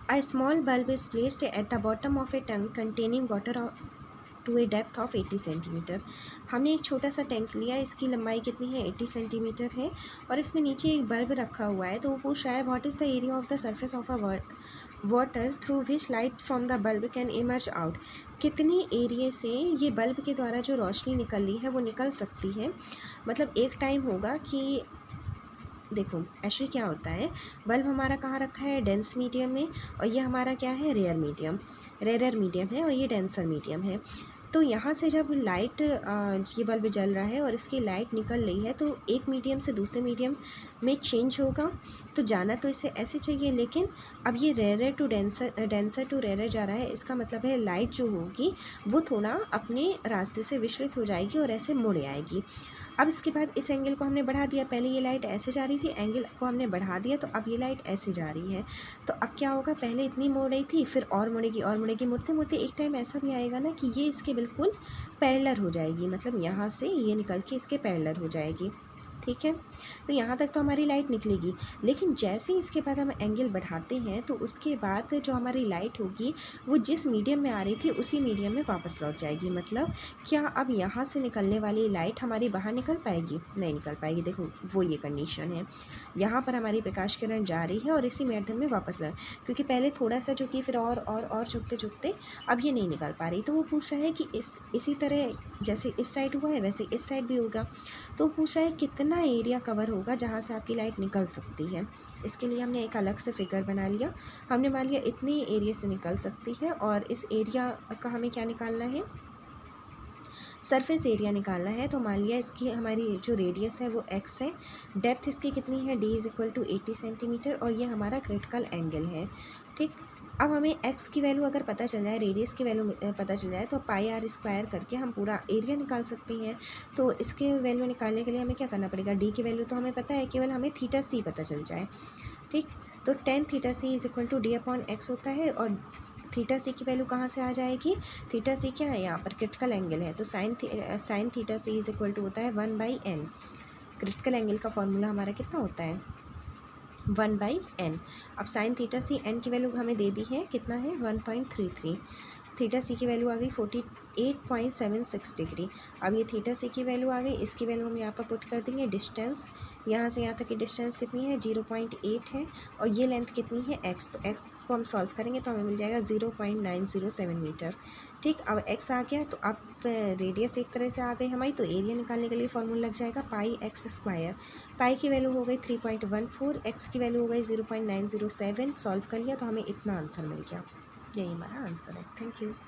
A small bulb is placed at the bottom of a tank containing water to a depth of 80 centimetre. हमने एक छोटा सा tank लिया, इसकी लंबाई कितनी है 80 सेंटीमीटर है, और इसमें नीचे एक बल्ब रखा हुआ है। तो वो पूछ रहा है what is the area of the surface of a water through which light from the bulb can emerge out. कितने एरिए से ये बल्ब के द्वारा जो रोशनी निकल रही है वो निकल सकती है। मतलब एक टाइम होगा कि देखो एक्चुअली क्या होता है, बल्ब हमारा कहाँ रखा है, डेंस मीडियम में, और ये हमारा क्या है, रेयर मीडियम है, और ये डेंसर मीडियम है। तो यहाँ से जब लाइट ये बल्ब जल रहा है और इसकी लाइट निकल रही है, तो एक मीडियम से दूसरे मीडियम में चेंज होगा। तो जाना तो इसे ऐसे चाहिए, लेकिन अब ये rare to denser to rare जा रहा है। इसका मतलब है लाइट जो होगी वो थोड़ा अपने रास्ते से विचलित हो जाएगी और ऐसे मुड़ आएगी। अब इसके बाद इस एंगल को हमने बढ़ा दिया, पहले ये लाइट ऐसे जा रही थी, एंगल को हमने बढ़ा दिया, तो अब ये लाइट ऐसे जा रही है। तो अब क्या होगा, पहले इतनी मुड़ रही थी, फिर और मुड़ेगी, मुड़ते मुड़ते एक टाइम ऐसा भी आएगा ना कि ये इसके बिल्कुल पैरेलल हो जाएगी, मतलब यहाँ से ये निकल के इसके पैरेलल हो जाएगी। ठीक है, तो यहाँ तक तो हमारी लाइट निकलेगी, लेकिन जैसे ही इसके बाद हम एंगल बढ़ाते हैं तो उसके बाद जो हमारी लाइट होगी वो जिस मीडियम में आ रही थी उसी मीडियम में वापस लौट जाएगी। मतलब क्या अब यहाँ से निकलने वाली लाइट हमारी बाहर निकल पाएगी? नहीं निकल पाएगी। देखो वो ये कंडीशन है, यहाँ पर हमारी प्रकाश किरण जा रही है और इसी माध्यम में वापस लौट, क्योंकि पहले थोड़ा सा झुकी, फिर और झुकते झुकते अब ये नहीं निकल पा रही। तो वो पूछ रहा है कि इसी तरह जैसे इस साइड हुआ है वैसे इस साइड भी होगा। तो पूछ रहा है कितना एरिया कवर होगा जहाँ से आपकी लाइट निकल सकती है। इसके लिए हमने एक अलग से फिगर बना लिया। हमने मान लिया इतनी एरिया से निकल सकती है, और इस एरिया का हमें क्या निकालना है, सरफेस एरिया निकालना है। तो मान लिया इसकी हमारी जो रेडियस है वो x है, डेप्थ इसकी कितनी है d is equal to 80 centimetre, और ये हमारा क्रिटिकल एंगल है। ठीक, अब हमें x की वैल्यू अगर पता चल जाए, रेडियस की वैल्यू पता चल जाए, तो पाई आर स्क्वायर करके हम पूरा एरिया निकाल सकते हैं। तो इसके वैल्यू निकालने के लिए हमें क्या करना पड़ेगा, d की वैल्यू तो हमें पता है, केवल हमें थीटा c पता चल जाए। ठीक, तो tan theta c is equal to d upon x होता है, और थीटा सी की वैल्यू कहाँ से आ जाएगी, थीटा सी क्या है, यहाँ पर क्रिटिकल एंगल है, तो sine theta C is equal to होता है 1/n। क्रिटिकल एंगल का फॉर्मूला हमारा कितना होता है, 1/n। अब साइन थीटा सी n की वैल्यू हमें दे दी है, कितना है 1.33। थीटा सी की वैल्यू आ गई 48.76 डिग्री। अब ये थीटा सी की वैल्यू आ गई, इसकी वैल्यू हम यहाँ पर पुट कर देंगे। डिस्टेंस यहाँ से यहाँ तक की डिस्टेंस कितनी है, 0.8 है, और ये लेंथ कितनी है x। तो x को हम सॉल्व करेंगे तो हमें मिल जाएगा 0.907 मीटर। ठीक, अब x आ गया, तो अब रेडियस एक तरह से आ गई हमारी, तो एरिया निकालने के लिए फॉर्मूला लग जाएगा पाई x स्क्वायर। पाई की वैल्यू हो गई 3.14, x की वैल्यू हो गई 0.907। सॉल्व कर लिया तो हमें इतना आंसर मिल गया। यही हमारा आंसर है। Thank you.